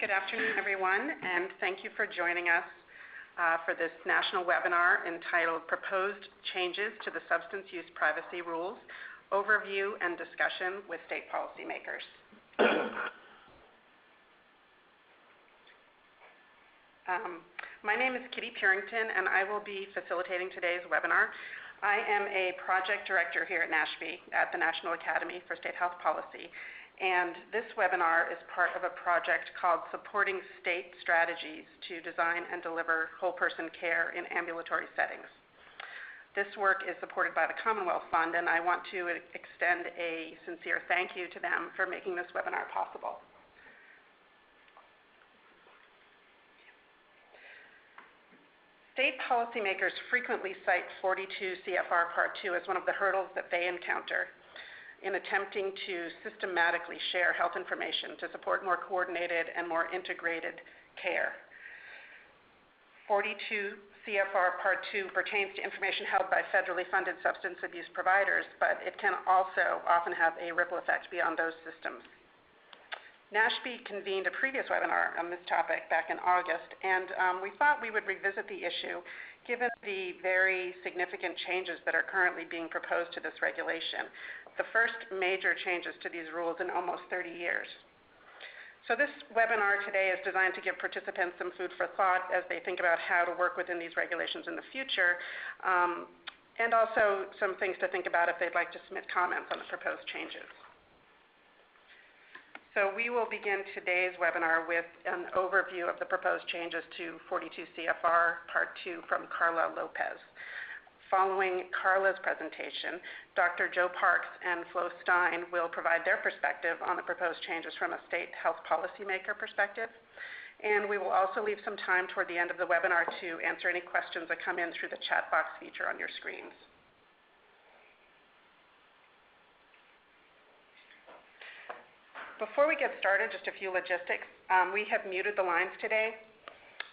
Good afternoon, everyone, and thank you for joining us for this national webinar entitled Proposed Changes to the Substance Use Privacy Rules, Overview and Discussion with State Policymakers. My name is Kitty Purington, and I will be facilitating today's webinar. I am a project director here at NASHP at the National Academy for State Health Policy, and this webinar is part of a project called Supporting State Strategies to Design and Deliver Whole Person Care in Ambulatory Settings. This work is supported by the Commonwealth Fund, and I want to extend a sincere thank you to them for making this webinar possible. State policymakers frequently cite 42 CFR Part 2 as one of the hurdles that they encounter in attempting to systematically share health information to support more coordinated and more integrated care. 42 CFR Part 2 pertains to information held by federally funded substance abuse providers, but it can also often have a ripple effect beyond those systems. NASHP convened a previous webinar on this topic back in August, and we thought we would revisit the issue given the very significant changes that are currently being proposed to this regulation, the first major changes to these rules in almost 30 years. So this webinar today is designed to give participants some food for thought as they think about how to work within these regulations in the future, and also some things to think about if they'd like to submit comments on the proposed changes. So we will begin today's webinar with an overview of the proposed changes to 42 CFR Part 2 from Carla Lopez. Following Carla's presentation, Dr. Joe Parks and Flo Stein will provide their perspective on the proposed changes from a state health policymaker perspective. And we will also leave some time toward the end of the webinar to answer any questions that come in through the chat box feature on your screens. Before we get started, just a few logistics. We have muted the lines today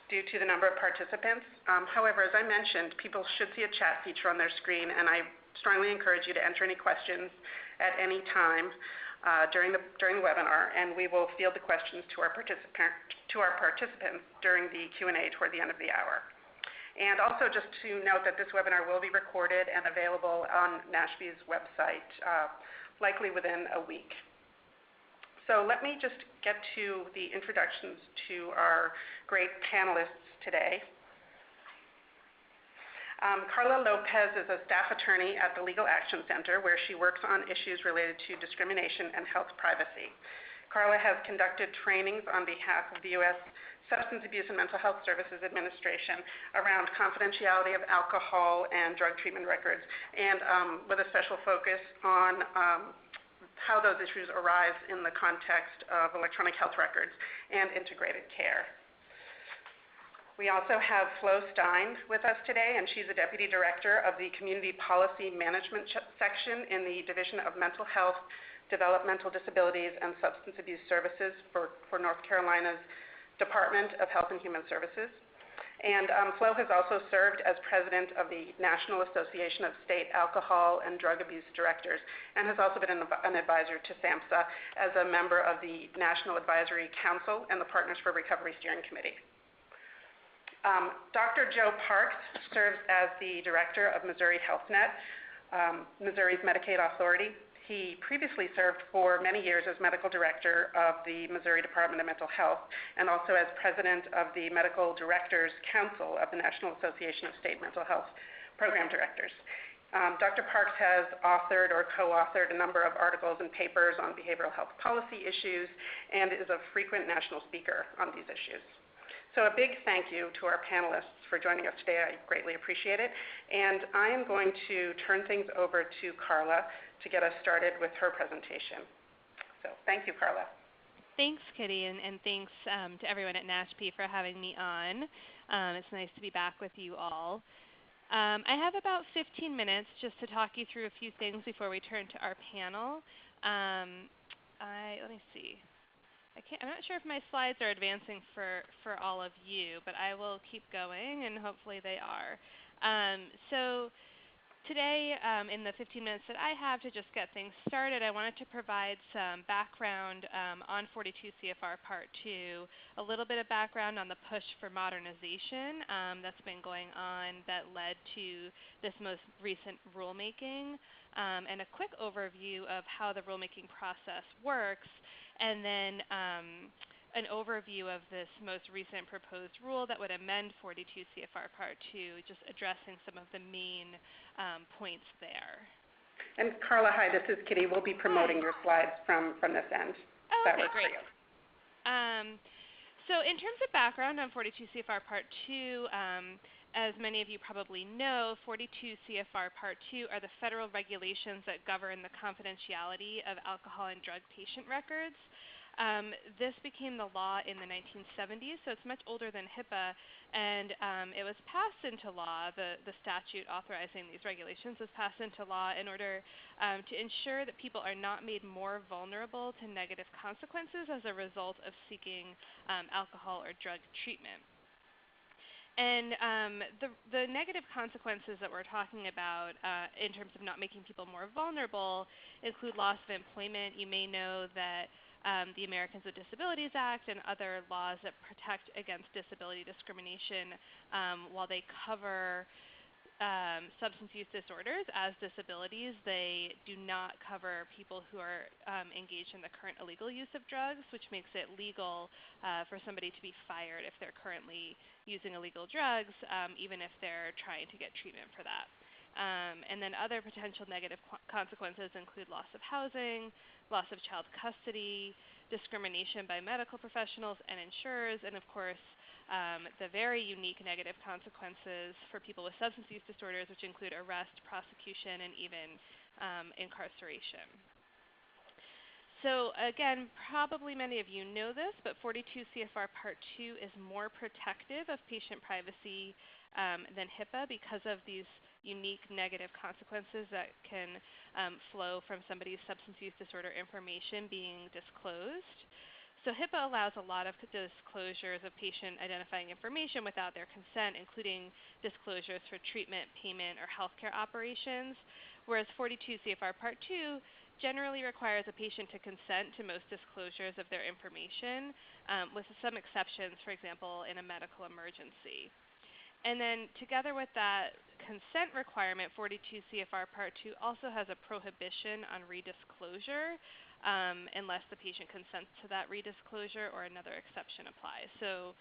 due to the number of participants. However, as I mentioned, people should see a chat feature on their screen, and I strongly encourage you to enter any questions at any time during the webinar, and we will field the questions to our participants during the Q&A toward the end of the hour. And also just to note that this webinar will be recorded and available on NASHP's website likely within a week. So let me just get to the introductions to our great panelists today. Carla Lopez is a staff attorney at the Legal Action Center, where she works on issues related to discrimination and health privacy. Carla has conducted trainings on behalf of the U.S. Substance Abuse and Mental Health Services Administration around confidentiality of alcohol and drug treatment records, and with a special focus on how those issues arise in the context of electronic health records and integrated care. We also have Flo Stein with us today, and she's a Deputy Director of the Community Policy Management section in the Division of Mental Health, Developmental Disabilities, and Substance Abuse Services for North Carolina's Department of Health and Human Services. And Flo has also served as president of the National Association of State Alcohol and Drug Abuse Directors, and has also been an advisor to SAMHSA as a member of the National Advisory Council and the Partners for Recovery Steering Committee. Dr. Joe Parks serves as the director of Missouri HealthNet, Missouri's Medicaid authority. He previously served for many years as medical director of the Missouri Department of Mental Health, and also as president of the Medical Directors Council of the National Association of State Mental Health Program Directors. Dr. Parks has authored or co-authored a number of articles and papers on behavioral health policy issues, and is a frequent national speaker on these issues. So a big thank you to our panelists for joining us today. I greatly appreciate it. And I am going to turn things over to Carla to get us started with her presentation. So thank you, Carla. Thanks, Kitty, and thanks to everyone at NASHP for having me on. It's nice to be back with you all. I have about 15 minutes just to talk you through a few things before we turn to our panel. Let me see. I'm not sure if my slides are advancing for all of you, but I will keep going, and hopefully they are. So Today, in the 15 minutes that I have to just get things started, I wanted to provide some background on 42 CFR Part 2, a little bit of background on the push for modernization that's been going on that led to this most recent rulemaking, and a quick overview of how the rulemaking process works, and then an overview of this most recent proposed rule that would amend 42 CFR Part 2, just addressing some of the main points there. And Carla, hi, this is Kitty. We'll be promoting your slides from this end. Oh, that okay, works great. for you. So in terms of background on 42 CFR Part 2, as many of you probably know, 42 CFR Part 2 are the federal regulations that govern the confidentiality of alcohol and drug patient records. This became the law in the 1970s, so it's much older than HIPAA, and it was passed into law, the statute authorizing these regulations was passed into law in order to ensure that people are not made more vulnerable to negative consequences as a result of seeking alcohol or drug treatment. And the negative consequences that we're talking about in terms of not making people more vulnerable include loss of employment. You may know that the Americans with Disabilities Act and other laws that protect against disability discrimination, while they cover substance use disorders as disabilities, they do not cover people who are engaged in the current illegal use of drugs, which makes it legal for somebody to be fired if they're currently using illegal drugs, even if they're trying to get treatment for that. And then other potential negative consequences include loss of housing, loss of child custody, discrimination by medical professionals and insurers, and of course, the very unique negative consequences for people with substance use disorders, which include arrest, prosecution, and even incarceration. So again, probably many of you know this, but 42 CFR Part 2 is more protective of patient privacy than HIPAA because of these unique negative consequences that can flow from somebody's substance use disorder information being disclosed. So HIPAA allows a lot of disclosures of patient identifying information without their consent, including disclosures for treatment, payment, or healthcare operations, whereas 42 CFR Part 2 generally requires a patient to consent to most disclosures of their information, with some exceptions, for example, in a medical emergency. And then together with that consent requirement, 42 CFR Part 2 also has a prohibition on redisclosure unless the patient consents to that redisclosure or another exception applies. So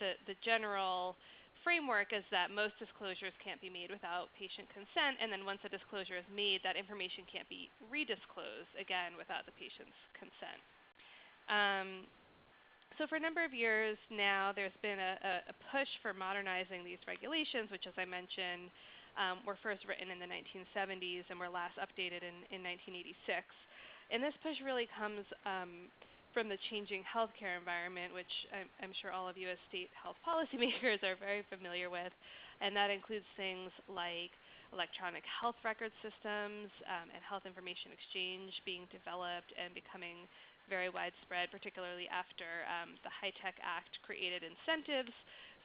the general framework is that most disclosures can't be made without patient consent, and then once a disclosure is made, that information can't be redisclosed, again, without the patient's consent. So for a number of years now, there's been a push for modernizing these regulations, which, as I mentioned, were first written in the 1970s and were last updated in 1986. And this push really comes from the changing healthcare environment, which I'm sure all of you as state health policymakers are very familiar with, and that includes things like electronic health record systems and health information exchange being developed and becoming very widespread, particularly after the HITECH Act created incentives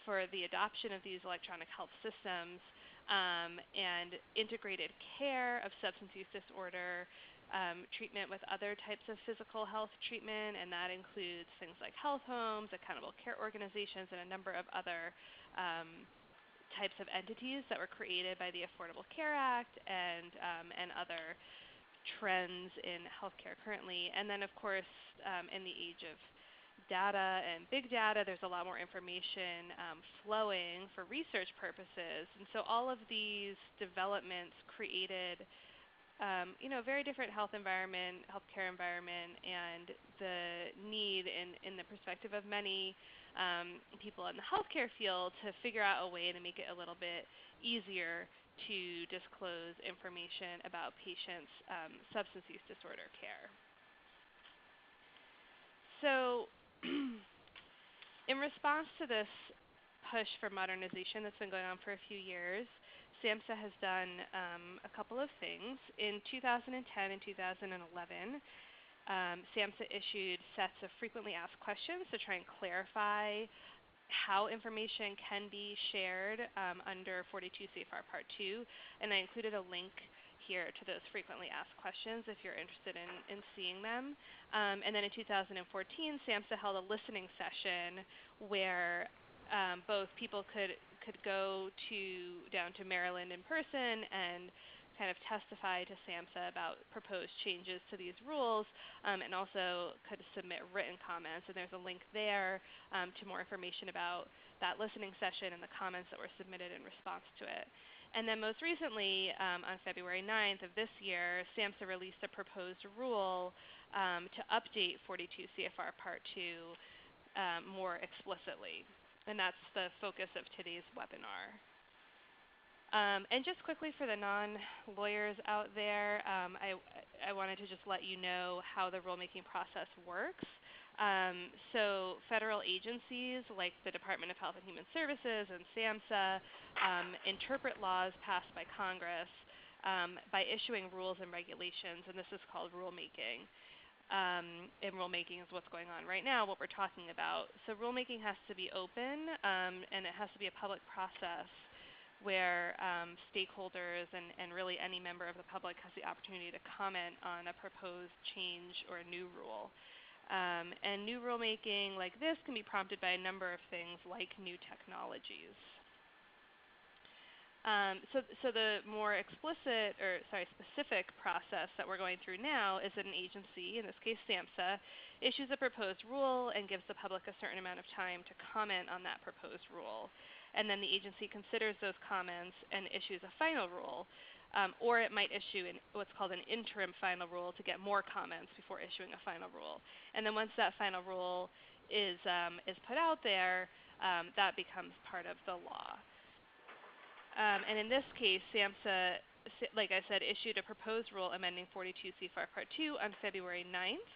for the adoption of these electronic health systems, and integrated care of substance use disorder treatment with other types of physical health treatment, and that includes things like health homes, accountable care organizations, and a number of other types of entities that were created by the Affordable Care Act and other trends in healthcare currently. And then, of course, in the age of data and big data, there's a lot more information flowing for research purposes. And so all of these developments created a very different health environment, healthcare environment, and the need in the perspective of many people in the healthcare field to figure out a way to make it a little bit easier to disclose information about patients' substance use disorder care. So in response to this push for modernization that's been going on for a few years, SAMHSA has done a couple of things. In 2010 and 2011, SAMHSA issued sets of frequently asked questions to try and clarify how information can be shared under 42 CFR Part 2, and I included a link here to those frequently asked questions if you're interested in seeing them. And then in 2014, SAMHSA held a listening session where both people could go down to Maryland in person and kind of testify to SAMHSA about proposed changes to these rules, and also could submit written comments. And there's a link there to more information about that listening session and the comments that were submitted in response to it. And then most recently, on February 9th of this year, SAMHSA released a proposed rule to update 42 CFR Part 2 more explicitly. And that's the focus of today's webinar. And just quickly for the non-lawyers out there, I wanted to just let you know how the rulemaking process works. So federal agencies like the Department of Health and Human Services and SAMHSA interpret laws passed by Congress by issuing rules and regulations, and this is called rulemaking. And rulemaking is what's going on right now, what we're talking about. So rulemaking has to be open, and it has to be a public process where stakeholders and really any member of the public has the opportunity to comment on a proposed change or a new rule. And new rulemaking like this can be prompted by a number of things like new technologies. So the more specific process that we're going through now is that an agency, in this case SAMHSA, issues a proposed rule and gives the public a certain amount of time to comment on that proposed rule. And then the agency considers those comments and issues a final rule. Or it might issue what's called an interim final rule to get more comments before issuing a final rule. And then once that final rule is put out there, that becomes part of the law. And in this case, SAMHSA, like I said, issued a proposed rule amending 42 CFR Part 2 on February 9th.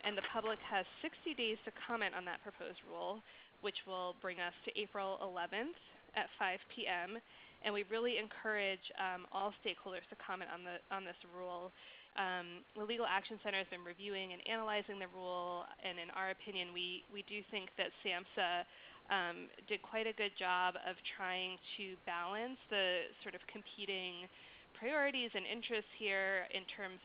And the public has 60 days to comment on that proposed rule, which will bring us to April 11th at 5 p.m. And we really encourage all stakeholders to comment on this rule. The Legal Action Center has been reviewing and analyzing the rule, and in our opinion, we do think that SAMHSA did quite a good job of trying to balance the sort of competing priorities and interests here in terms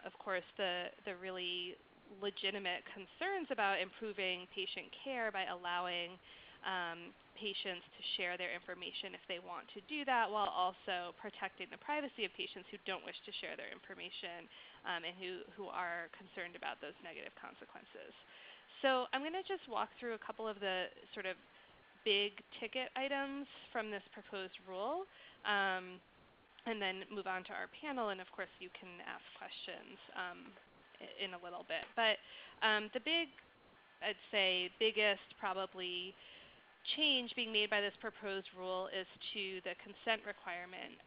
of course, the really legitimate concerns about improving patient care by allowing patients to share their information if they want to do that, while also protecting the privacy of patients who don't wish to share their information and who are concerned about those negative consequences. So I'm going to just walk through a couple of the sort of big ticket items from this proposed rule, and then move on to our panel, and of course you can ask questions in a little bit. But the I'd say biggest probably change being made by this proposed rule is to the consent requirement.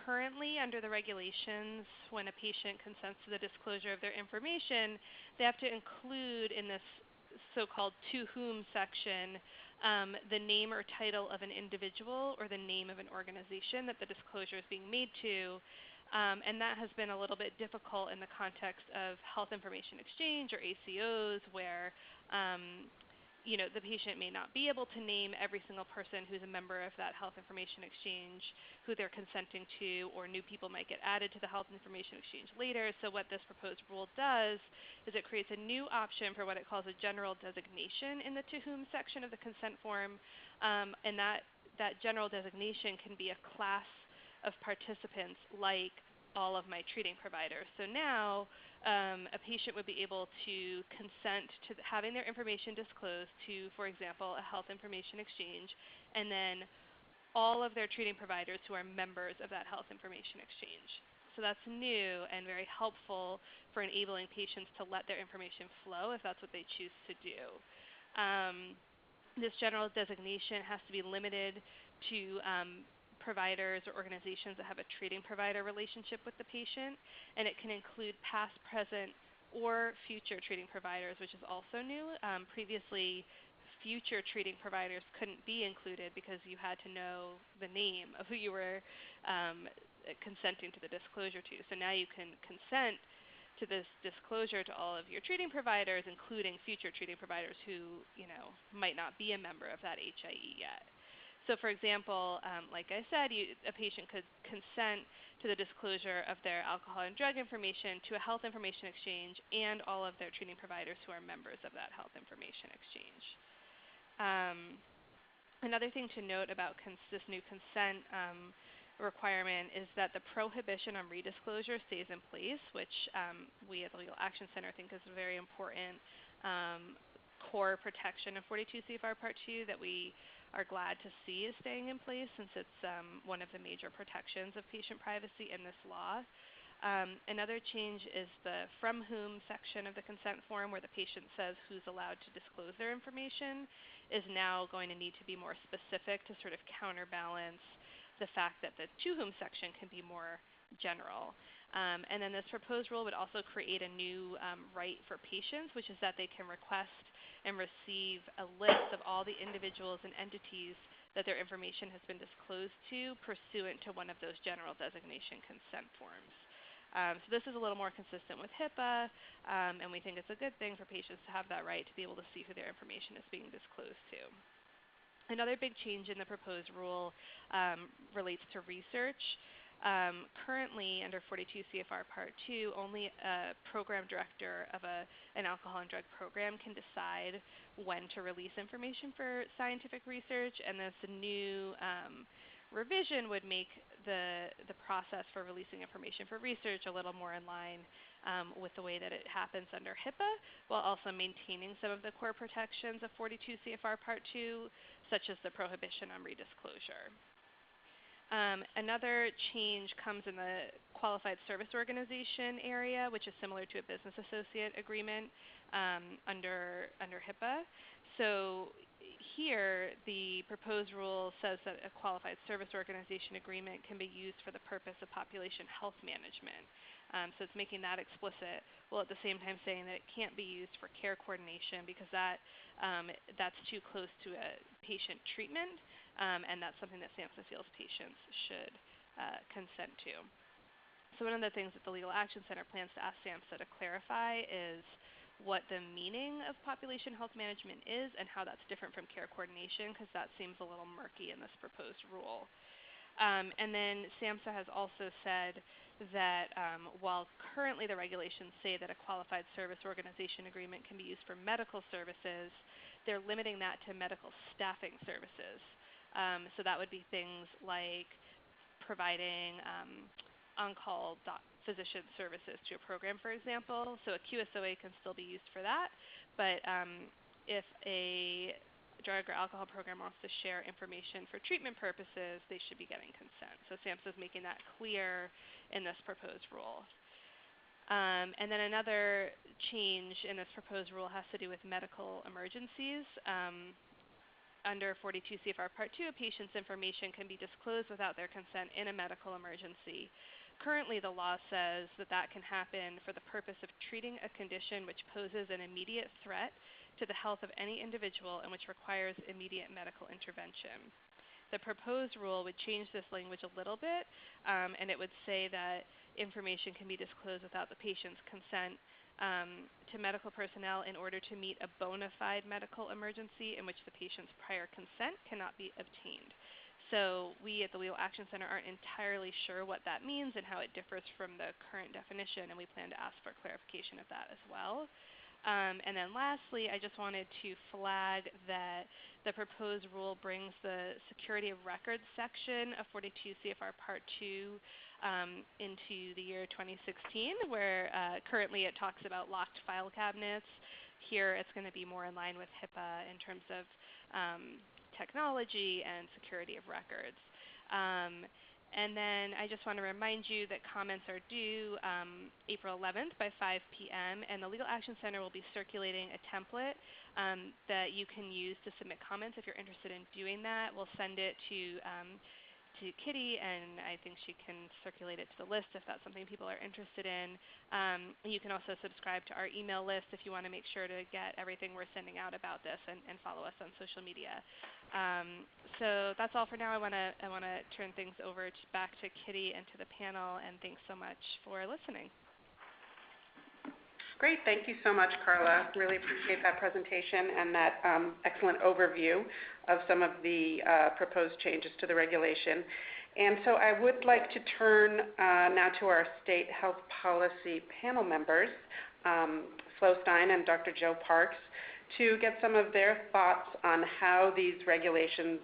Currently, under the regulations, when a patient consents to the disclosure of their information, they have to include in this so-called to whom section the name or title of an individual or the name of an organization that the disclosure is being made to. And that has been a little bit difficult in the context of health information exchange or ACOs, where the patient may not be able to name every single person who's a member of that health information exchange, who they're consenting to, or new people might get added to the health information exchange later. So what this proposed rule does is it creates a new option for what it calls a general designation in the to whom section of the consent form, and that general designation can be a class of participants like all of my treating providers. So now a patient would be able to consent to having their information disclosed to, for example, a health information exchange, and then all of their treating providers who are members of that health information exchange. So that's new and very helpful for enabling patients to let their information flow if that's what they choose to do. This general designation has to be limited to providers or organizations that have a treating provider relationship with the patient, and it can include past, present, or future treating providers, which is also new. Previously, future treating providers couldn't be included because you had to know the name of who you were consenting to the disclosure to. So now you can consent to this disclosure to all of your treating providers, including future treating providers who, might not be a member of that HIE yet. So for example, like I said, a patient could consent to the disclosure of their alcohol and drug information to a health information exchange and all of their treating providers who are members of that health information exchange. Another thing to note about this new consent requirement is that the prohibition on redisclosure stays in place, which we at the Legal Action Center think is a very important core protection of 42 CFR Part 2 that we are glad to see is staying in place, since it's one of the major protections of patient privacy in this law. Another change is the from whom section of the consent form, where the patient says who's allowed to disclose their information, is now going to need to be more specific to sort of counterbalance the fact that the to whom section can be more general. And then this proposed rule would also create a new right for patients, which is that they can request and receive a list of all the individuals and entities that their information has been disclosed to pursuant to one of those general designation consent forms. So this is a little more consistent with HIPAA, and we think it's a good thing for patients to have that right to be able to see who their information is being disclosed to. Another big change in the proposed rule relates to research. Currently, under 42 CFR Part 2, only a program director of an alcohol and drug program can decide when to release information for scientific research, and this new revision would make the process for releasing information for research a little more in line with the way that it happens under HIPAA, while also maintaining some of the core protections of 42 CFR Part 2, such as the prohibition on redisclosure. Another change comes in the qualified service organization area, which is similar to a business associate agreement under HIPAA. So here, the proposed rule says that a qualified service organization agreement can be used for the purpose of population health management. So it's making that explicit, while at the same time saying that it can't be used for care coordination because that's too close to a patient treatment, and that's something that SAMHSA feels patients should consent to. So one of the things that the Legal Action Center plans to ask SAMHSA to clarify is what the meaning of population health management is and how that's different from care coordination, because that seems a little murky in this proposed rule. And then SAMHSA has also said that while currently the regulations say that a qualified service organization agreement can be used for medical services, they're limiting that to medical staffing services. So that would be things like providing on-call physician services to a program, for example. So a QSOA can still be used for that, but if a drug or alcohol program wants to share information for treatment purposes, they should be getting consent. So SAMHSA is making that clear in this proposed rule. And then another change in this proposed rule has to do with medical emergencies. Under 42 CFR Part 2, a patient's information can be disclosed without their consent in a medical emergency. Currently, the law says that that can happen for the purpose of treating a condition which poses an immediate threat to the health of any individual and which requires immediate medical intervention. The proposed rule would change this language a little bit, and it would say that information can be disclosed without the patient's consent to medical personnel in order to meet a bona fide medical emergency in which the patient's prior consent cannot be obtained. So we at the Legal Action Center aren't entirely sure what that means and how it differs from the current definition, and we plan to ask for clarification of that as well. And then lastly, I just wanted to flag that the proposed rule brings the security of records section of 42 CFR Part 2 into the year 2016, where currently it talks about locked file cabinets. Here it's going to be more in line with HIPAA in terms of technology and security of records. And then I just want to remind you that comments are due April 11th by 5 p.m. and the Legal Action Center will be circulating a template that you can use to submit comments if you're interested in doing that. We'll send it to Kitty, and I think she can circulate it to the list if that's something people are interested in. You can also subscribe to our email list if you want to make sure to get everything we're sending out about this and follow us on social media. So that's all for now. I want to turn things over back to Kitty and to the panel, and thanks so much for listening. Great. Thank you so much, Carla. Really appreciate that presentation and that excellent overview of some of the proposed changes to the regulation. And so I would like to turn now to our state health policy panel members, Flo Stein and Dr. Joe Parks, to get some of their thoughts on how these regulations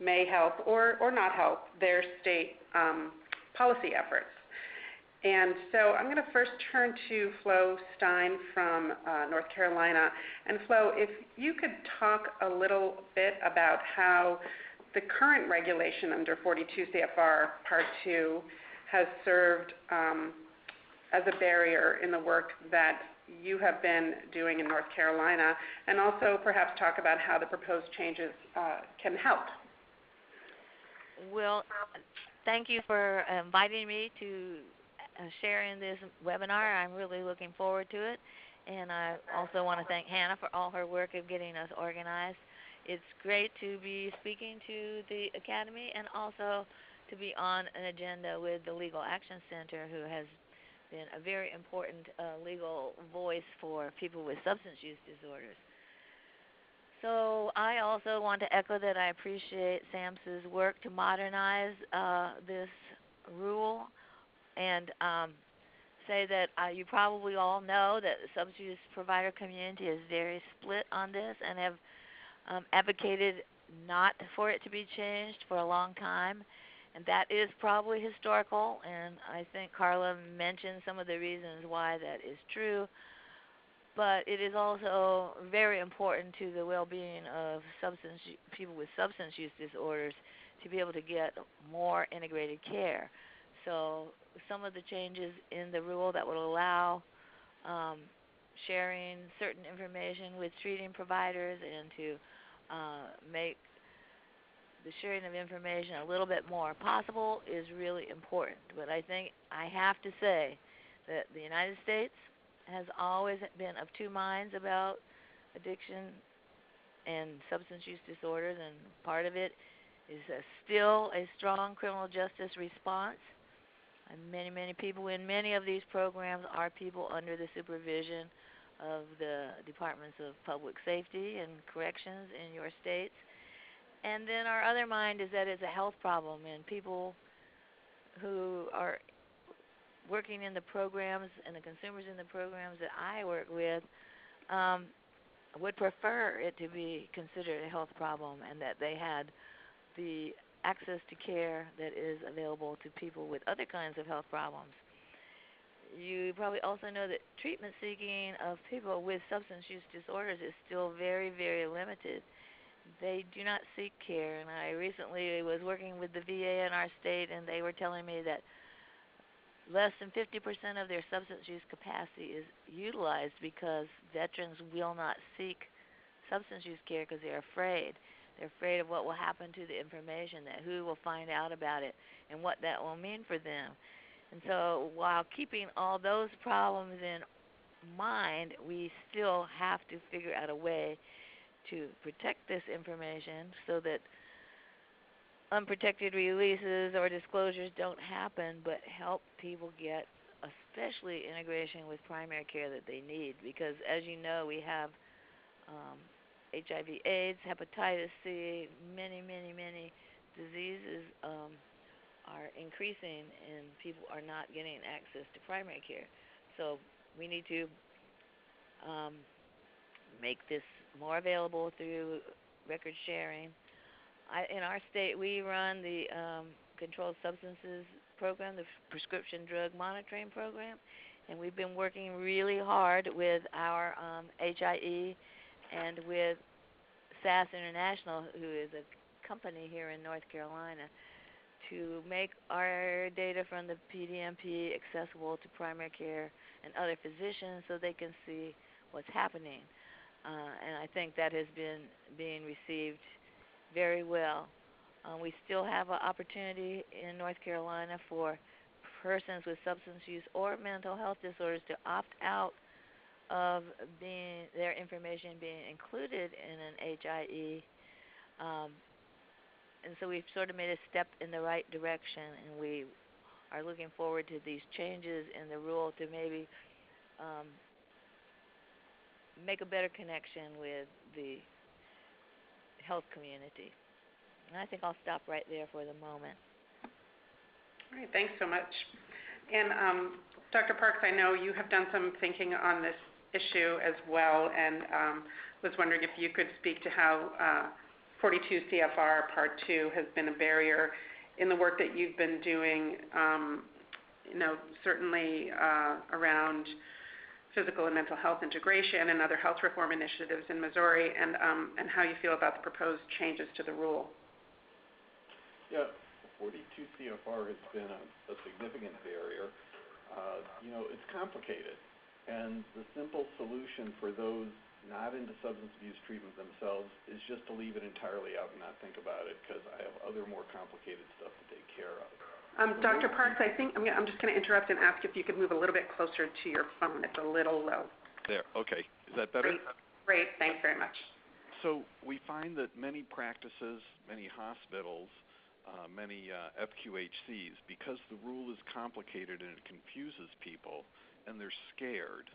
may help or not help their state policy efforts. And so I'm going to first turn to Flo Stein from North Carolina. And Flo, if you could talk a little bit about how the current regulation under 42 CFR Part 2 has served as a barrier in the work that you have been doing in North Carolina, and also perhaps talk about how the proposed changes can help. Well, thank you for inviting me to share in this webinar. I'm really looking forward to it. And I also want to thank Hannah for all her work of getting us organized. It's great to be speaking to the Academy and also to be on an agenda with the Legal Action Center, who has been a very important legal voice for people with substance use disorders. So I also want to echo that I appreciate SAMHSA's work to modernize this rule, and say that you probably all know that the substance use provider community is very split on this and have advocated not for it to be changed for a long time, and that is probably historical, and I think Carla mentioned some of the reasons why that is true, but it is also very important to the well-being of people with substance use disorders to be able to get more integrated care. So some of the changes in the rule that would allow sharing certain information with treating providers and to make the sharing of information a little bit more possible is really important. But I think I have to say that the United States has always been of two minds about addiction and substance use disorders, and part of it is still a strong criminal justice response. And many people in many of these programs are people under the supervision of the Departments of Public Safety and Corrections in your states. And then our other mind is that it's a health problem, and people who are working in the programs and the consumers in the programs that I work with would prefer it to be considered a health problem, and that they had the access to care that is available to people with other kinds of health problems. You probably also know that treatment seeking of people with substance use disorders is still very, very limited. They do not seek care, and I recently was working with the VA in our state, and they were telling me that less than 50% of their substance use capacity is utilized because veterans will not seek substance use care because they're afraid. They're afraid of what will happen to the information, that who will find out about it, and what that will mean for them. And so while keeping all those problems in mind, we still have to figure out a way to protect this information so that unprotected releases or disclosures don't happen, but help people get especially integration with primary care that they need. Because as you know, we have HIV, AIDS, hepatitis C, many diseases are increasing, and people are not getting access to primary care. So we need to make this more available through record sharing. In our state, we run the Controlled Substances Program, the Prescription Drug Monitoring Program, and we've been working really hard with our HIE and with SAS International, who is a company here in North Carolina, to make our data from the PDMP accessible to primary care and other physicians so they can see what's happening. And I think that has been being received very well. We still have an opportunity in North Carolina for persons with substance use or mental health disorders to opt out of their information being included in an HIE. And so we've sort of made a step in the right direction, and we are looking forward to these changes in the rule to maybe make a better connection with the health community. And I think I'll stop right there for the moment. All right, thanks so much. And Dr. Parks, I know you have done some thinking on this issue as well, and was wondering if you could speak to how 42 CFR Part 2 has been a barrier in the work that you've been doing, certainly around physical and mental health integration and other health reform initiatives in Missouri, and how you feel about the proposed changes to the rule. Yeah, 42 CFR has been a significant barrier. It's complicated, and the simple solution for those not into substance abuse treatment themselves is just to leave it entirely out and not think about it, because I have other more complicated stuff to take care of. Dr. Parks, I think I'm just going to interrupt and ask if you could move a little bit closer to your phone. It's a little low. There, okay. Is that better? Great, thanks very much. So we find that many practices, many hospitals, many FQHCs, because the rule is complicated and it confuses people and they're scared,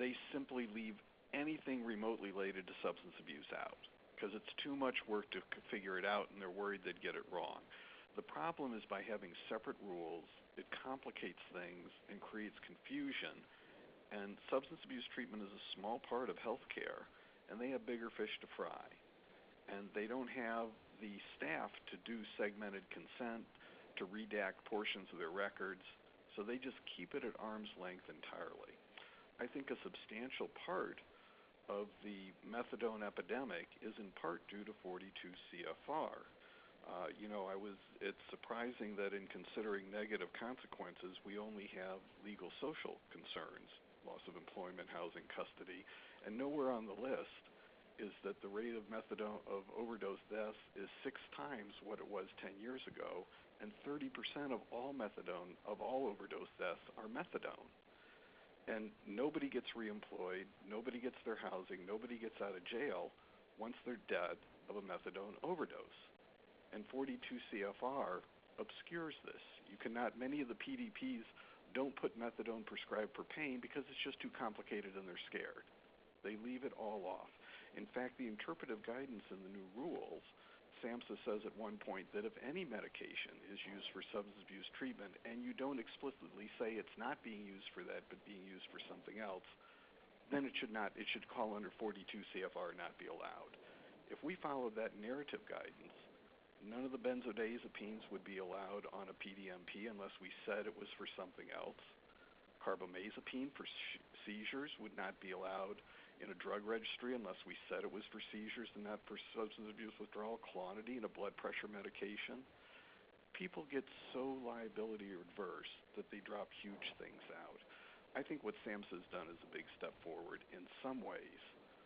they simply leave anything remotely related to substance abuse out because it's too much work to figure it out and they're worried they'd get it wrong. The problem is by having separate rules, it complicates things and creates confusion, and substance abuse treatment is a small part of healthcare, and they have bigger fish to fry. And they don't have the staff to do segmented consent, to redact portions of their records, so they just keep it at arm's length entirely. I think a substantial part of the methadone epidemic is in part due to 42 CFR. It's surprising that in considering negative consequences, we only have legal social concerns, loss of employment, housing, custody, and nowhere on the list is that the rate of methadone of overdose deaths is 6 times what it was 10 years ago, and 30% of all methadone, of all overdose deaths are methadone. And nobody gets reemployed, nobody gets their housing, nobody gets out of jail once they're dead of a methadone overdose. And 42 CFR obscures this. Many of the PDPs don't put methadone prescribed for pain because it's just too complicated and they're scared. They leave it all off. In fact, the interpretive guidance in the new rules, SAMHSA says at one point that if any medication is used for substance abuse treatment and you don't explicitly say it's not being used for that but being used for something else, then it should call under 42 CFR and not be allowed. If we followed that narrative guidance, none of the benzodiazepines would be allowed on a PDMP unless we said it was for something else. Carbamazepine for seizures would not be allowed in a drug registry unless we said it was for seizures and not for substance abuse withdrawal. Clonidine, a blood pressure medication. People get so liability adverse that they drop huge things out. I think what SAMHSA has done is a big step forward. In some ways,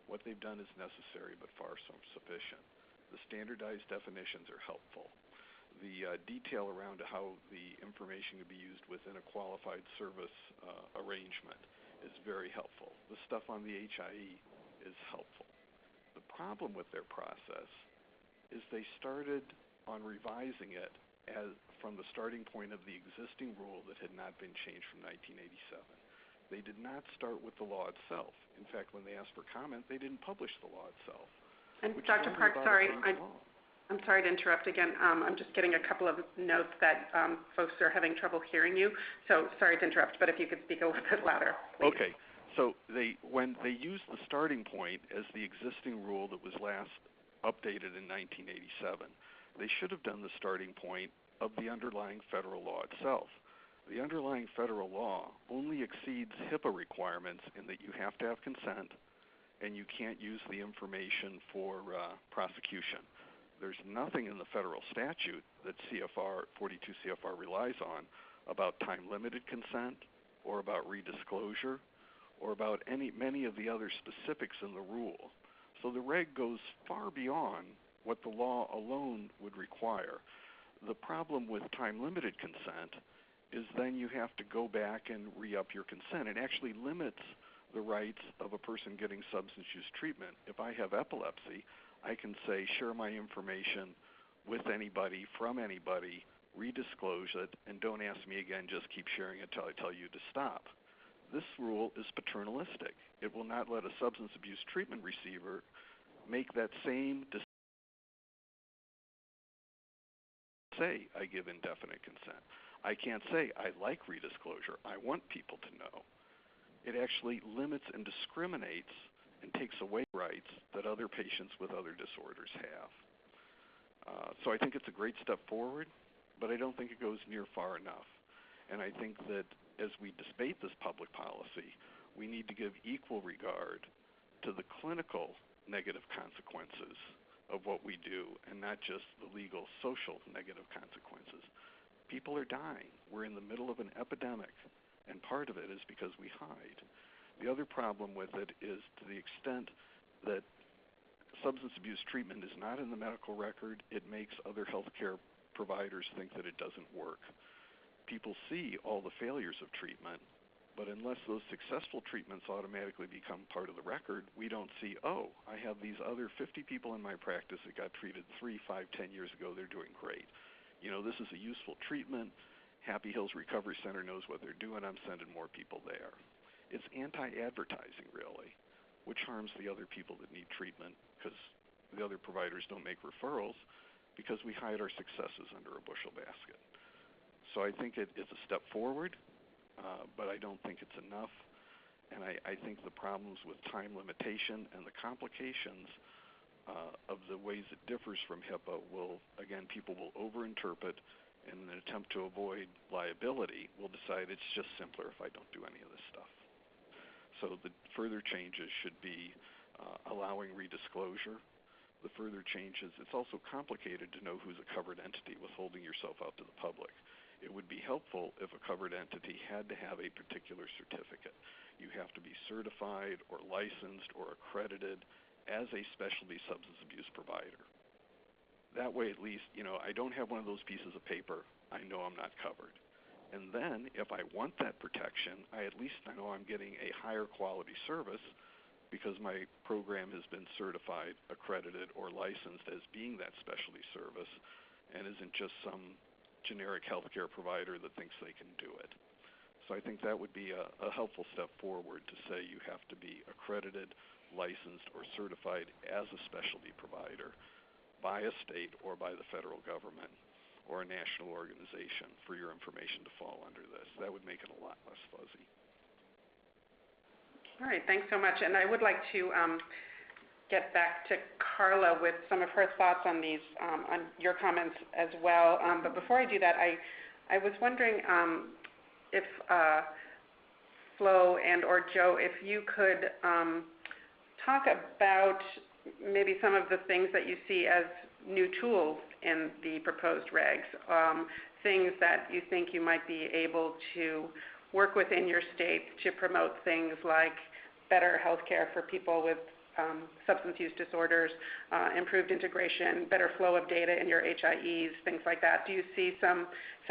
what they've done is necessary but far from sufficient. The standardized definitions are helpful. The detail around how the information can be used within a qualified service arrangement is very helpful. The stuff on the HIE is helpful. The problem with their process is they started on revising it from the starting point of the existing rule that had not been changed from 1987. They did not start with the law itself. In fact, when they asked for comment, they didn't publish the law itself. And Dr. Park, sorry, I'm sorry to interrupt again. I'm just getting a couple of notes that folks are having trouble hearing you. So sorry to interrupt, but if you could speak a little bit louder, please. Okay. So when they used the starting point as the existing rule that was last updated in 1987, they should have done the starting point of the underlying federal law itself. The underlying federal law only exceeds HIPAA requirements in that you have to have consent and you can't use the information for prosecution. There's nothing in the federal statute that 42 CFR relies on about time-limited consent or about redisclosure or about many of the other specifics in the rule. So the reg goes far beyond what the law alone would require. The problem with time-limited consent is then you have to go back and re-up your consent. It actually limits the rights of a person getting substance use treatment. If I have epilepsy, I can say, share my information with anybody, from anybody, redisclose it, and don't ask me again, just keep sharing it until I tell you to stop. This rule is paternalistic. It will not let a substance abuse treatment receiver make that same decision. Say I give indefinite consent. I can't say I like redisclosure. I want people to know. It actually limits and discriminates and takes away rights that other patients with other disorders have. So I think it's a great step forward, but I don't think it goes near far enough. And I think that as we debate this public policy, we need to give equal regard to the clinical negative consequences of what we do and not just the legal, social negative consequences. People are dying. We're in the middle of an epidemic, and part of it is because we hide. The other problem with it is to the extent that substance abuse treatment is not in the medical record, it makes other healthcare providers think that it doesn't work. People see all the failures of treatment, but unless those successful treatments automatically become part of the record, we don't see, oh, I have these other 50 people in my practice that got treated 3, 5, 10 years ago. They're doing great. You know, this is a useful treatment. Happy Hills Recovery Center knows what they're doing. I'm sending more people there. It's anti-advertising, really, which harms the other people that need treatment because the other providers don't make referrals because we hide our successes under a bushel basket. So I think it's a step forward, but I don't think it's enough. And I think the problems with time limitation and the complications of the ways it differs from HIPAA will, again, people will overinterpret and in an attempt to avoid liability will decide it's just simpler if I don't do any of this stuff. So the further changes should be allowing redisclosure. The further changes, it's also complicated to know who's a covered entity with holding yourself out to the public. It would be helpful if a covered entity had to have a particular certificate. You have to be certified or licensed or accredited as a specialty substance abuse provider. That way, at least, you know, I don't have one of those pieces of paper. I know I'm not covered. And then, if I want that protection, I at least know I'm getting a higher quality service because my program has been certified, accredited, or licensed as being that specialty service and isn't just some generic healthcare provider that thinks they can do it. So I think that would be a helpful step forward to say you have to be accredited, licensed, or certified as a specialty provider by a state or by the federal government or a national organization for your information to fall under this. That would make it a lot less fuzzy. All right, thanks so much. And I would like to get back to Carla with some of her thoughts on these, on your comments as well. But before I do that, I was wondering if Flo and or Joe, if you could talk about maybe some of the things that you see as new tools in the proposed regs, things that you think you might be able to work within your state to promote things like better health care for people with substance use disorders, improved integration, better flow of data in your HIEs, things like that. Do you see some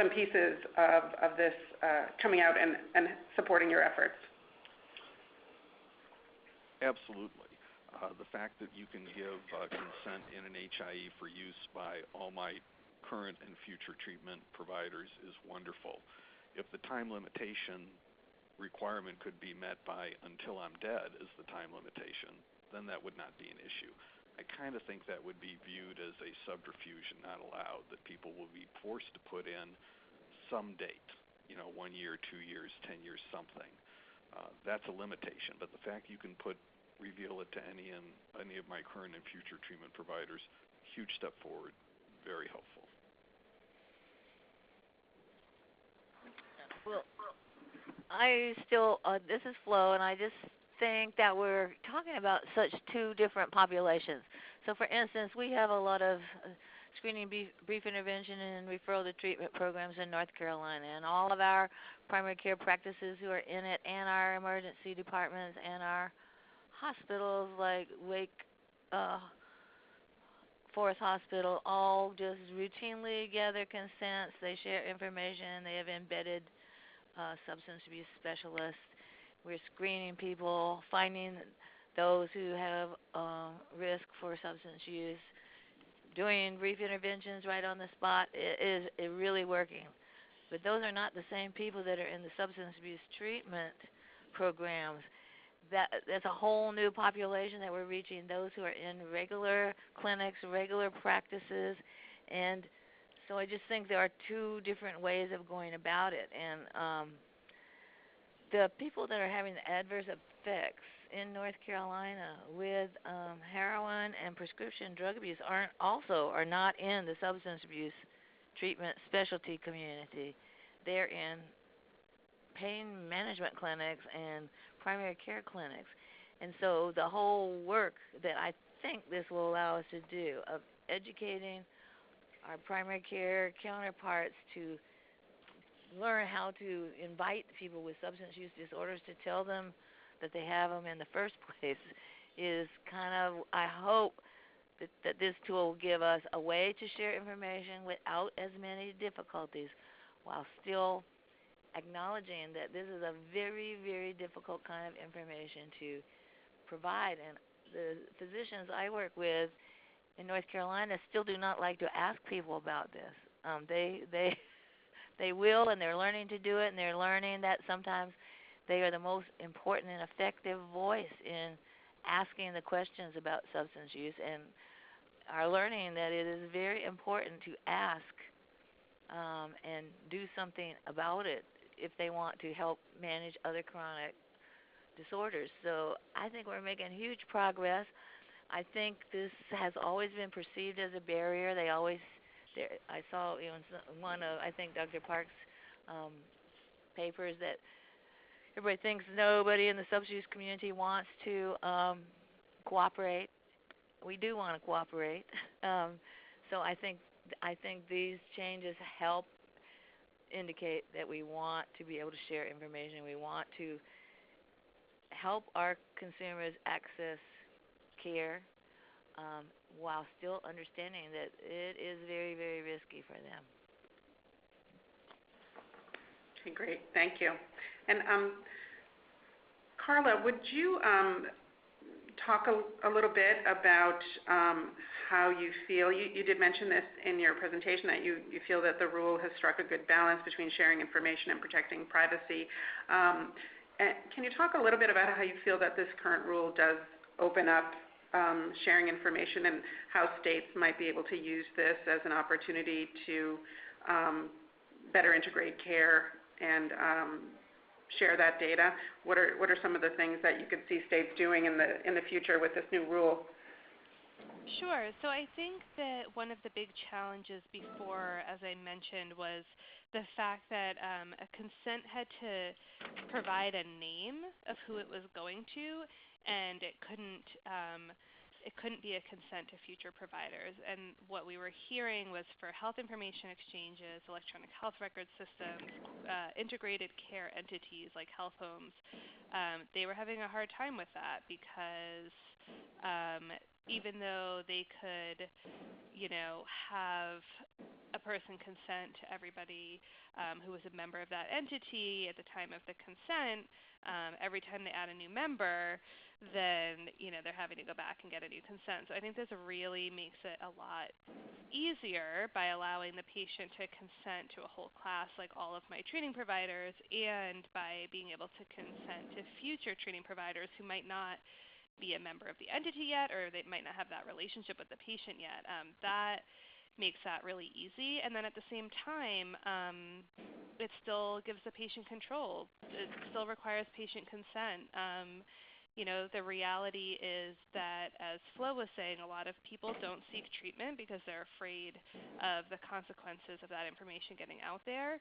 pieces of this coming out and supporting your efforts? Absolutely. The fact that you can give consent in an HIE for use by all my current and future treatment providers is wonderful. If the time limitation requirement could be met by until I'm dead as the time limitation, then that would not be an issue. I kind of think that would be viewed as a subterfuge and not allowed, that people will be forced to put in some date, 1 year, 2 years, 10 years, something. That's a limitation, but the fact you can reveal it to any of my current and future treatment providers, huge step forward, very helpful. Well, this is Flo, and I just think that we're talking about such two different populations. So, for instance, we have a lot of screening, brief intervention, and referral to treatment programs in North Carolina, and all of our primary care practices who are in it, and our emergency departments, and our hospitals like Wake Forest Hospital, all just routinely gather consents. They share information. They have embedded substance abuse specialists. We're screening people, finding those who have risk for substance use, doing brief interventions right on the spot. It really working. But those are not the same people that are in the substance abuse treatment programs. That's a whole new population that we're reaching, those who are in regular clinics, regular practices. And so I just think there are two different ways of going about it. And the people that are having the adverse effects in North Carolina with heroin and prescription drug abuse are not in the substance abuse treatment specialty community. They're in pain management clinics and primary care clinics. And so the whole work that I think this will allow us to do of educating our primary care counterparts to learn how to invite people with substance use disorders to tell them that they have them in the first place is kind of, I hope that this tool will give us a way to share information without as many difficulties while still acknowledging that this is a very, very difficult kind of information to provide. And the physicians I work with in North Carolina still do not like to ask people about this. They will, and they're learning to do it, and they're learning that sometimes they are the most important and effective voice in asking the questions about substance use, and are learning that it is very important to ask and do something about it if they want to help manage other chronic disorders. So I think we're making huge progress. I think this has always been perceived as a barrier. I saw in one of, I think, Dr. Park's papers that everybody thinks nobody in the substance use community wants to cooperate. We do want to cooperate. So I think these changes help indicate that we want to be able to share information. We want to help our consumers access care while still understanding that it is very, very risky for them. Okay, great. Thank you. And Carla, would you talk a little bit about how you feel? You did mention this in your presentation, that you feel that the rule has struck a good balance between sharing information and protecting privacy. Can you talk a little bit about how you feel that this current rule does open up sharing information, and how states might be able to use this as an opportunity to better integrate care and share that data? What are some of the things that you could see states doing in the future with this new rule? Sure. So I think that one of the big challenges before, as I mentioned, was the fact that a consent had to provide a name of who it was going to, and it couldn't be a consent to future providers. And what we were hearing was for health information exchanges, electronic health record systems, integrated care entities like health homes, they were having a hard time with that because even though they could, have a person consent to everybody who was a member of that entity at the time of the consent, every time they add a new member, then they're having to go back and get a new consent. So I think this really makes it a lot easier by allowing the patient to consent to a whole class like all of my treating providers, and by being able to consent to future treating providers who might not be a member of the entity yet, or they might not have that relationship with the patient yet. That makes that really easy. And then at the same time, it still gives the patient control. It still requires patient consent. The reality is that, as Flo was saying, a lot of people don't seek treatment because they're afraid of the consequences of that information getting out there.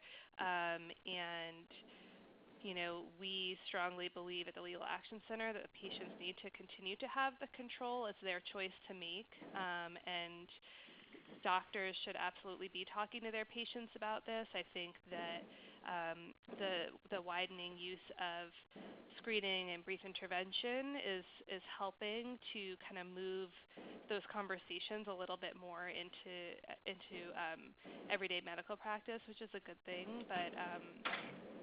We strongly believe at the Legal Action Center that the patients need to continue to have the control. It's their choice to make. And doctors should absolutely be talking to their patients about this. I think that the widening use of screening and brief intervention is helping to kind of move those conversations a little bit more into everyday medical practice, which is a good thing. But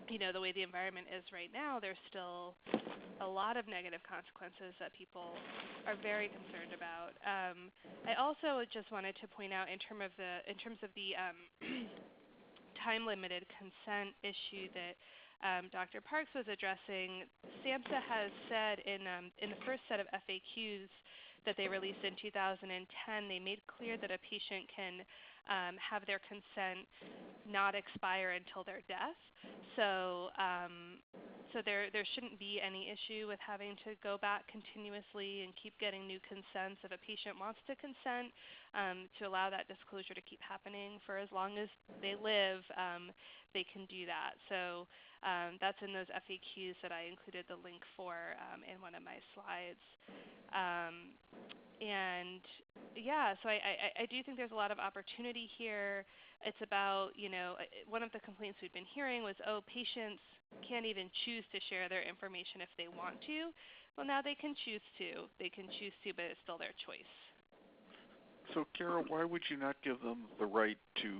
the way the environment is right now, there's still a lot of negative consequences that people are very concerned about. I also just wanted to point out in terms of the time-limited consent issue that Dr. Parks was addressing, SAMHSA has said in the first set of FAQs that they released in 2010, they made clear that a patient can have their consent not expire until their death. So, so there shouldn't be any issue with having to go back continuously and keep getting new consents. If a patient wants to consent, to allow that disclosure to keep happening for as long as they live, they can do that. So that's in those FAQs that I included the link for in one of my slides. And yeah, so I do think there's a lot of opportunity here. It's about, one of the complaints we've been hearing was, oh, patients can't even choose to share their information if they want to. Well, now they can choose to. They can choose to, but it's still their choice. So, Kara, why would you not give them the right to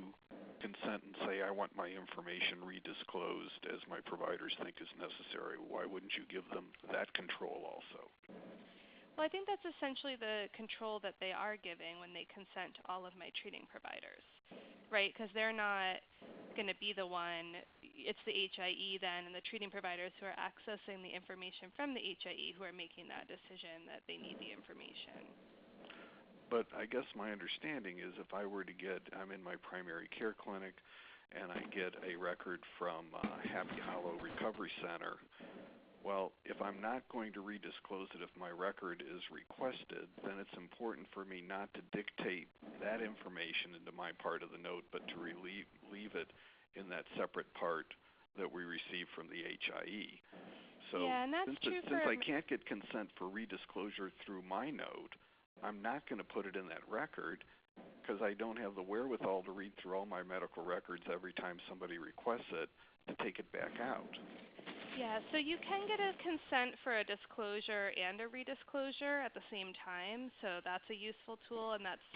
consent and say, I want my information redisclosed as my providers think is necessary? Why wouldn't you give them that control also? Well, I think that's essentially the control that they are giving when they consent to all of my treating providers, right? Because they're not going to be the one, it's the HIE then and the treating providers who are accessing the information from the HIE who are making that decision that they need the information. But I guess my understanding is if I were to I'm in my primary care clinic and I get a record from Happy Hollow Recovery Center, well, if I'm not going to redisclose it if my record is requested, then it's important for me not to dictate that information into my part of the note, but to leave it in that separate part that we receive from the HIE. So yeah, and that's since I can't get consent for redisclosure through my note, I'm not going to put it in that record because I don't have the wherewithal to read through all my medical records every time somebody requests it to take it back out. Yeah, so you can get a consent for a disclosure and a redisclosure at the same time, so that's a useful tool, and that's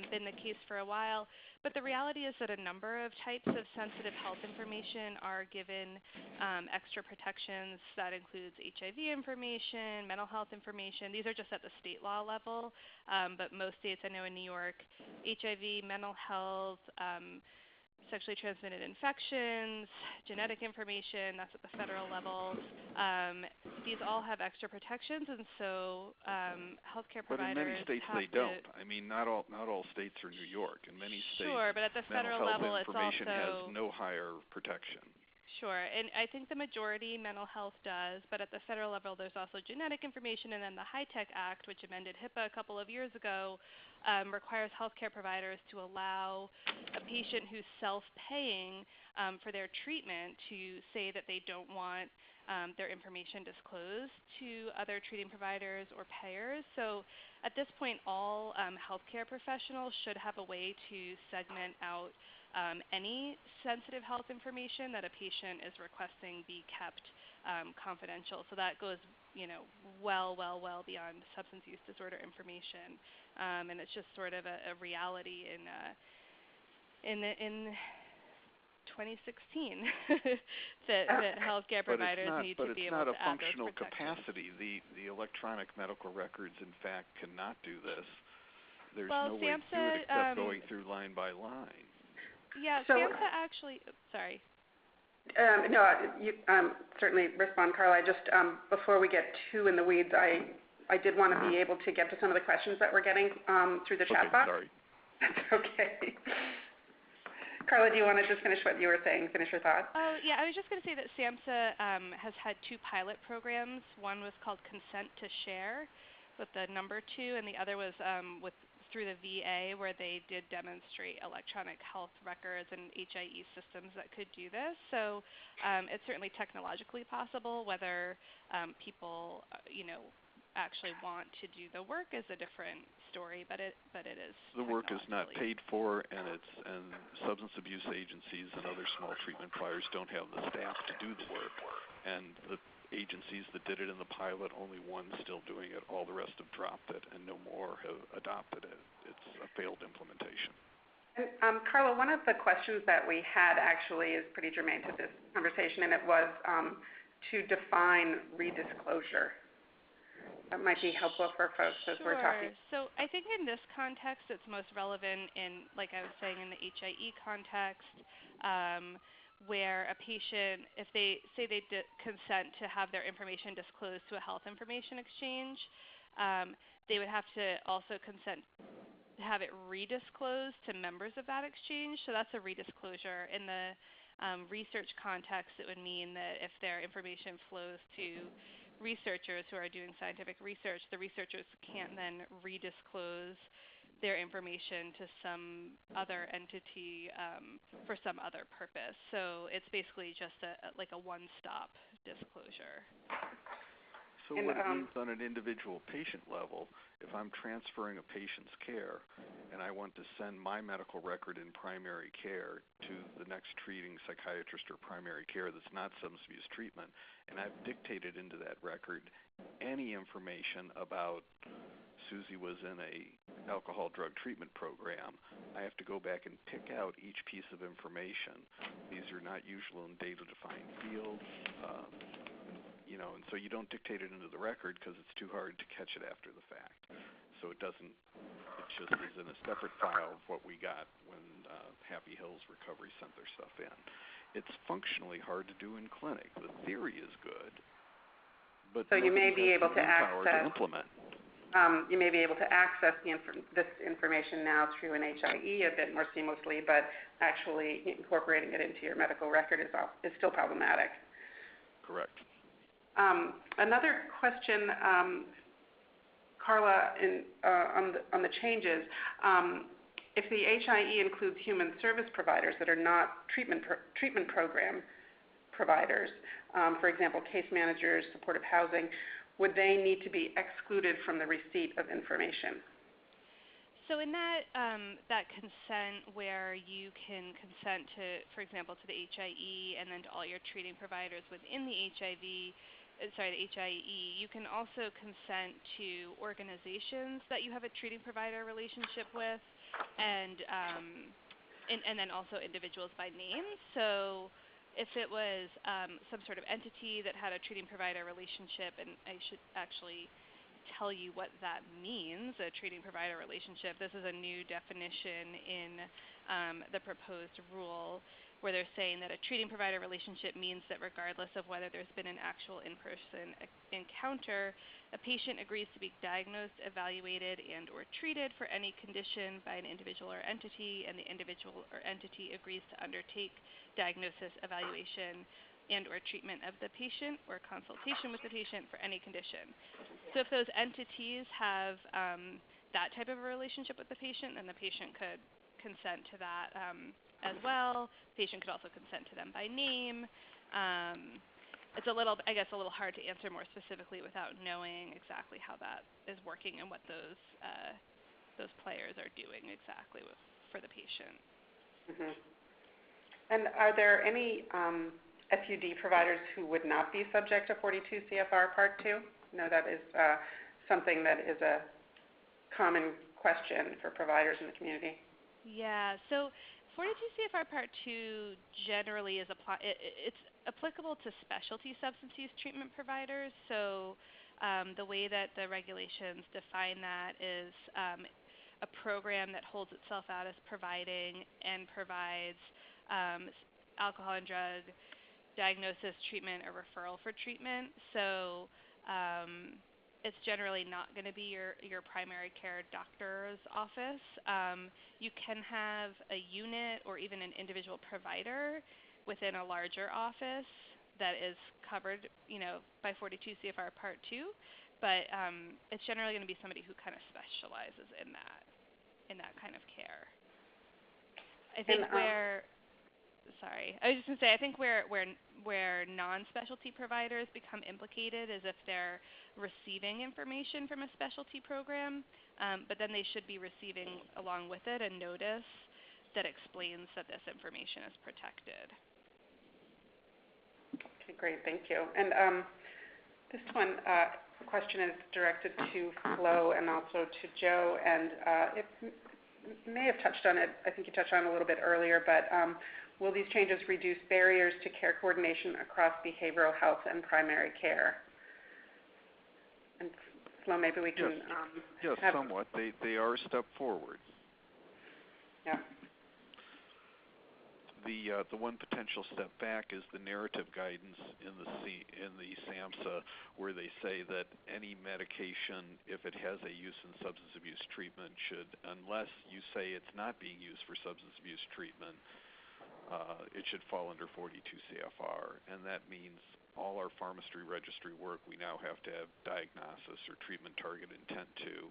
been the case for a while. But the reality is that a number of types of sensitive health information are given extra protections. That includes HIV information, mental health information. These are just at the state law level, but most states, I know in New York, HIV, mental health, sexually transmitted infections, genetic information, that's at the federal level. These all have extra protections, and so healthcare providers. But in many states they don't. I mean, not all states are New York. In many states, sure, but at the federal level, it's information also has no higher protection. Sure, and I think the majority mental health does, but at the federal level, there's also genetic information, and then the HITECH Act, which amended HIPAA a couple of years ago, requires healthcare providers to allow a patient who's self-paying for their treatment to say that they don't want their information disclosed to other treating providers or payers. So at this point, all healthcare professionals should have a way to segment out any sensitive health information that a patient is requesting be kept confidential. So that goes, well beyond substance use disorder information, and it's just sort of a reality in 2016 that healthcare providers need to be able to add those protections. But it's not a functional capacity. The electronic medical records, in fact, cannot do this. There's no way to do it except going through line by line. Yeah, So, SAMHSA actually, sorry. No, you certainly respond, Carla. I just, before we get too in the weeds, I did want to be able to get to some of the questions that we're getting through the chat box. Sorry. That's okay. Carla, do you want to just finish what you were saying, finish your thought? Oh, yeah, I was just going to say that SAMHSA has had 2 pilot programs. One was called Consent to Share with the number 2, and the other was through the VA, where they did demonstrate electronic health records and HIE systems that could do this. So it's certainly technologically possible. Whether people, actually want to do the work is a different story, but it is. The work is not paid for, and substance abuse agencies and other small treatment providers don't have the staff to do the work, and the agencies that did it in the pilot, only one's still doing it. All the rest have dropped it, and no more have adopted it. It's a failed implementation. And Carla, one of the questions that we had actually is pretty germane to this conversation, and it was to define redisclosure. That might be helpful for folks as we're talking. So I think in this context, it's most relevant in, like I was saying, in the HIE context, where a patient, if they say they consent to have their information disclosed to a health information exchange, they would have to also consent to have it redisclosed to members of that exchange. So that's a redisclosure. In the research context, it would mean that if their information flows to researchers who are doing scientific research, the researchers can't then redisclose their information to some other entity for some other purpose. So it's basically just like a one-stop disclosure. So what it means on an individual patient level, if I'm transferring a patient's care and I want to send my medical record in primary care to the next treating psychiatrist or primary care that's not substance abuse treatment, and I've dictated into that record any information about Susie was in a alcohol drug treatment program, I have to go back and pick out each piece of information. These are not usual and data-defined fields, and so you don't dictate it into the record because it's too hard to catch it after the fact. So it just is in a separate file of what we got when Happy Hills Recovery sent their stuff in. It's functionally hard to do in clinic. The theory is good, but so you may be able to access. Implement. You may be able to access this information now through an HIE a bit more seamlessly, but actually incorporating it into your medical record is still problematic. Correct. Another question, Carla, on the changes. If the HIE includes human service providers that are not treatment program providers, for example, case managers, supportive housing, would they need to be excluded from the receipt of information? So in that that consent where you can consent to, for example, to the HIE and then to all your treating providers within the HIE, you can also consent to organizations that you have a treating provider relationship with, and then also individuals by name. So if it was some sort of entity that had a treating provider relationship, and I should actually tell you what that means, a treating provider relationship. This is a new definition in the proposed rule, where they're saying that a treating provider relationship means that regardless of whether there's been an actual in-person encounter, a patient agrees to be diagnosed, evaluated, and or treated for any condition by an individual or entity, and the individual or entity agrees to undertake diagnosis, evaluation, and or treatment of the patient or consultation with the patient for any condition. So if those entities have that type of a relationship with the patient, then the patient could consent to that as well. The patient could also consent to them by name. It's a little hard to answer more specifically without knowing exactly how that is working and what those players are doing exactly for the patient. Mm-hmm. And are there any FUD providers who would not be subject to 42 CFR Part 2? No, that is something that is a common question for providers in the community. Yeah, so 42 CFR Part 2 generally is it's applicable to specialty substance use treatment providers. So the way that the regulations define that is a program that holds itself out as providing and provides alcohol and drug diagnosis, treatment, or referral for treatment. So it's generally not going to be your primary care doctor's office. You can have a unit or even an individual provider within a larger office that is covered, by 42 CFR Part 2, but it's generally going to be somebody who kind of specializes in that kind of care. I think I was just going to say, I think where non-specialty providers become implicated is if they're receiving information from a specialty program, but then they should be receiving along with it a notice that explains that this information is protected. Okay, great, thank you. And this question is directed to Flo and also to Joe, and it may have touched on it. I think you touched on it a little bit earlier, but will these changes reduce barriers to care coordination across behavioral health and primary care? And Flo, maybe we can yes, somewhat. They are a step forward. Yeah. the one potential step back is the narrative guidance in the SAMHSA, where they say that any medication, if it has a use in substance abuse treatment, should, unless you say it's not being used for substance abuse treatment, it should fall under 42 CFR, and that means all our pharmacy registry work, we now have to have diagnosis or treatment target intent to.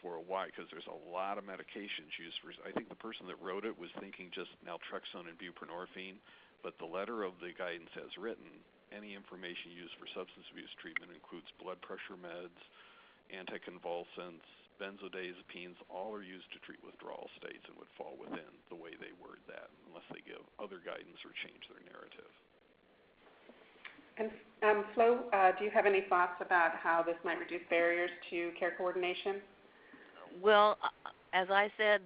For a why, because there's a lot of medications used for. I think the person that wrote it was thinking just naltrexone and buprenorphine, but the letter of the guidance as written, any information used for substance abuse treatment includes blood pressure meds, anticonvulsants, benzodiazepines. All are used to treat withdrawal states and would fall within the way they word that, unless they give other guidance or change their narrative. And Flo, do you have any thoughts about how this might reduce barriers to care coordination? Well, as I said,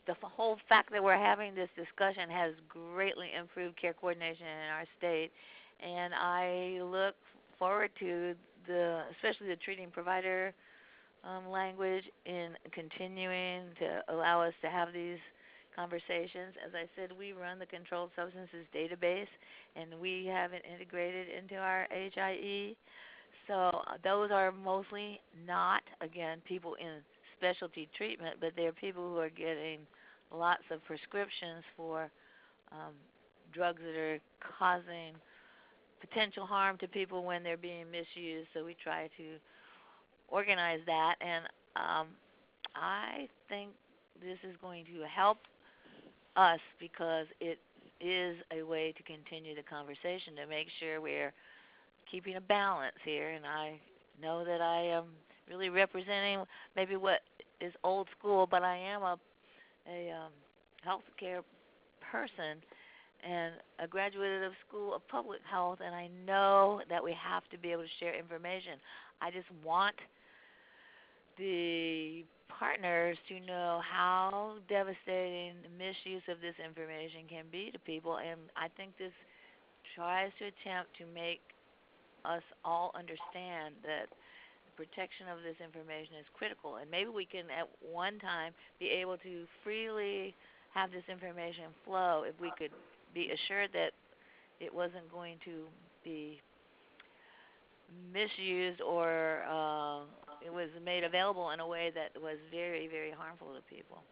the whole fact that we're having this discussion has greatly improved care coordination in our state, and I look forward to especially the treating provider language in continuing to allow us to have these conversations. As I said, we run the Controlled Substances database, and we have it integrated into our HIE. So those are mostly not, again, people in specialty treatment, but they're people who are getting lots of prescriptions for drugs that are causing potential harm to people when they're being misused. So we try to organize that, and I think this is going to help us because it is a way to continue the conversation to make sure we're keeping a balance here. And I know that I am really representing maybe what is old school, but I am a healthcare person and a graduate of School of Public Health, and I know that we have to be able to share information. I just want the partners to know how devastating the misuse of this information can be to people, and I think this tries to attempt to make us all understand that protection of this information is critical, and maybe we can at one time be able to freely have this information flow if we could be assured that it wasn't going to be misused or it was made available in a way that was very, very harmful to people.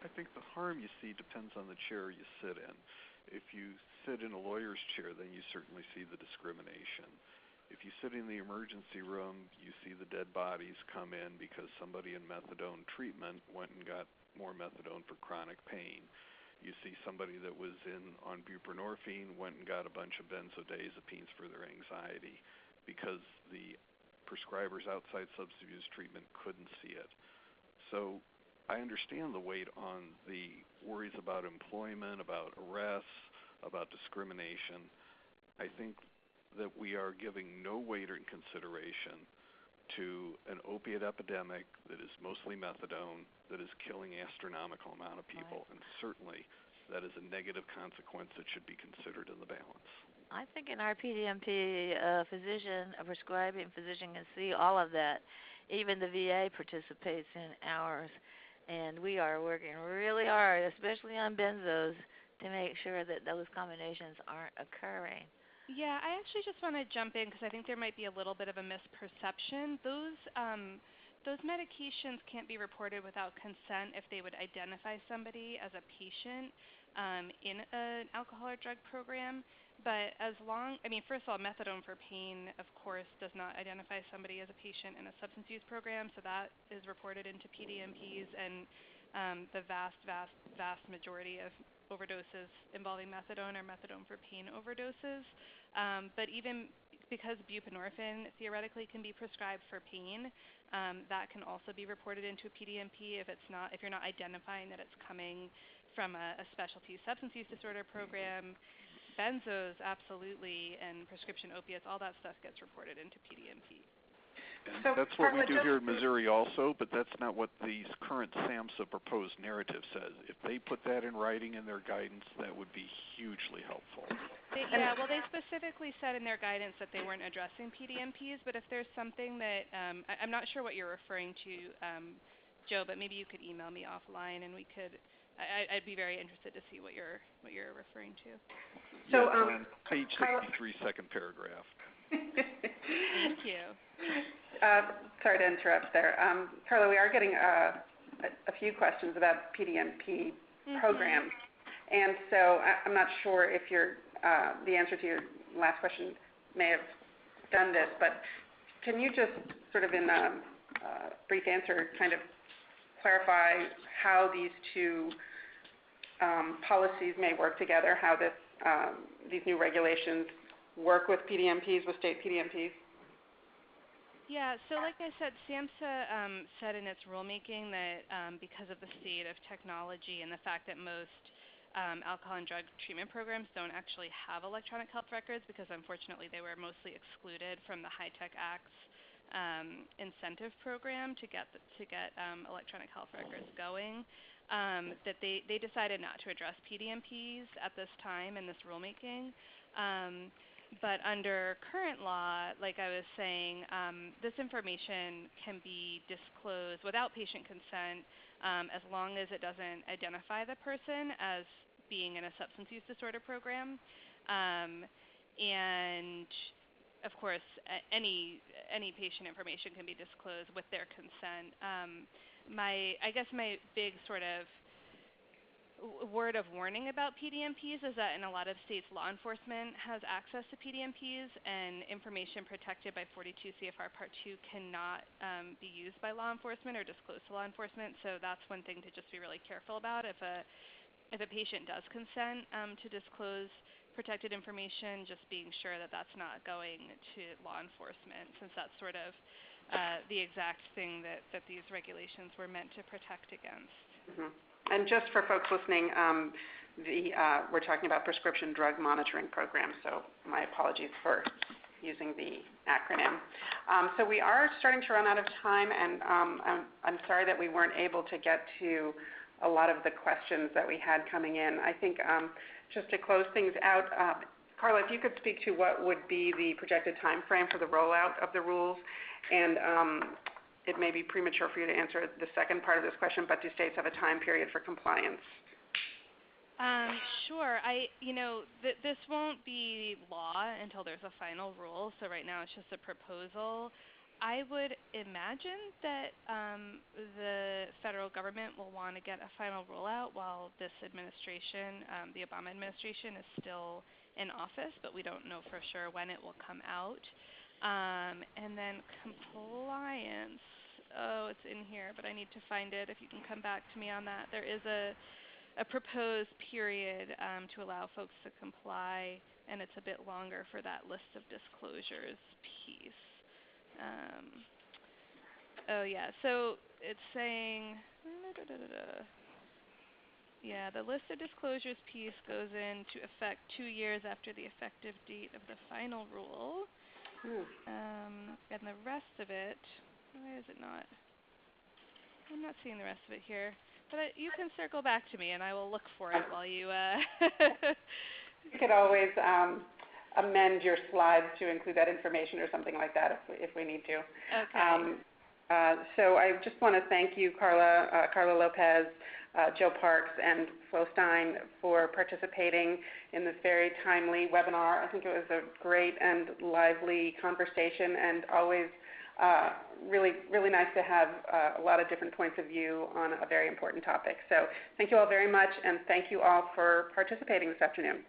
I think the harm you see depends on the chair you sit in. If you sit in a lawyer's chair, then you certainly see the discrimination. If you sit in the emergency room, you see the dead bodies come in because somebody in methadone treatment went and got more methadone for chronic pain. You see somebody that was on buprenorphine went and got a bunch of benzodiazepines for their anxiety because the prescribers outside substance abuse treatment couldn't see it. So I understand the weight on the worries about employment, about arrests, about discrimination. I think that we are giving no weight or consideration to an opiate epidemic that is mostly methadone, that is killing astronomical amount of people, and certainly that is a negative consequence that should be considered in the balance. I think in our PDMP, a prescribing physician can see all of that. Even the VA participates in ours, and we are working really hard, especially on benzos, to make sure that those combinations aren't occurring. Yeah, I actually just want to jump in because I think there might be a little bit of a misperception. Those medications can't be reported without consent if they would identify somebody as a patient in an alcohol or drug program. But first of all, methadone for pain, of course, does not identify somebody as a patient in a substance use program, so that is reported into PDMPs, and the vast majority of overdoses involving methadone are methadone for pain overdoses. But even because buprenorphine theoretically can be prescribed for pain, that can also be reported into a PDMP if you're not identifying that it's coming from a specialty substance use disorder program. Benzos, absolutely, and prescription opiates, all that stuff gets reported into PDMP. And that's what we do here in Missouri also, but that's not what the current SAMHSA proposed narrative says. If they put that in writing in their guidance, that would be hugely helpful. They specifically said in their guidance that they weren't addressing PDMPs, but if there's something that, I'm not sure what you're referring to, Joe, but maybe you could email me offline and we could I'd be very interested to see what you're referring to. So, on page 63, second paragraph. Thank you. Sorry to interrupt there. Carla, we are getting a few questions about PDMP programs. And so I'm not sure if the answer to your last question may have done this, but can you just sort of in a brief answer kind of clarify how these two policies may work together, how these new regulations work with PDMPs, with state PDMPs? Yeah, so like I said, SAMHSA said in its rulemaking that because of the state of technology and the fact that most alcohol and drug treatment programs don't actually have electronic health records, because unfortunately they were mostly excluded from the HITECH Act's incentive program to get electronic health records going, that they decided not to address PDMPs at this time in this rulemaking. But under current law, like I was saying, this information can be disclosed without patient consent as long as it doesn't identify the person as being in a substance use disorder program. And of course, any patient information can be disclosed with their consent. I guess my big sort of word of warning about PDMPs is that in a lot of states, law enforcement has access to PDMPs, and information protected by 42 CFR Part 2 cannot be used by law enforcement or disclosed to law enforcement. So that's one thing to just be really careful about. If a patient does consent to disclose protected information, just being sure that that's not going to law enforcement, since that's sort of the exact thing that these regulations were meant to protect against. Mm-hmm. And just for folks listening, we're talking about prescription drug monitoring programs, so my apologies for using the acronym. So we are starting to run out of time, and I'm sorry that we weren't able to get to a lot of the questions that we had coming in. I think just to close things out, Carla, if you could speak to what would be the projected time frame for the rollout of the rules, and it may be premature for you to answer the second part of this question, but do states have a time period for compliance? Sure. This won't be law until there's a final rule, so right now it's just a proposal. I would imagine that the federal government will want to get a final rollout while this administration, the Obama administration, is still in office, but we don't know for sure when it will come out. And then compliance. Oh, it's in here, but I need to find it. If you can come back to me on that. There is a proposed period to allow folks to comply, and it's a bit longer for that list of disclosures piece. Oh yeah, so it's saying, yeah, the list of disclosures piece goes into effect 2 years after the effective date of the final rule. And the rest of it, why is it not? I'm not seeing the rest of it here. But you can circle back to me, and I will look for it while you... You could always amend your slides to include that information or something like that if we need to. Okay. So I just want to thank you, Carla Lopez, Joe Parks, and Flo Stein for participating in this very timely webinar. I think it was a great and lively conversation, and always really nice to have a lot of different points of view on a very important topic. So thank you all very much, and thank you all for participating this afternoon.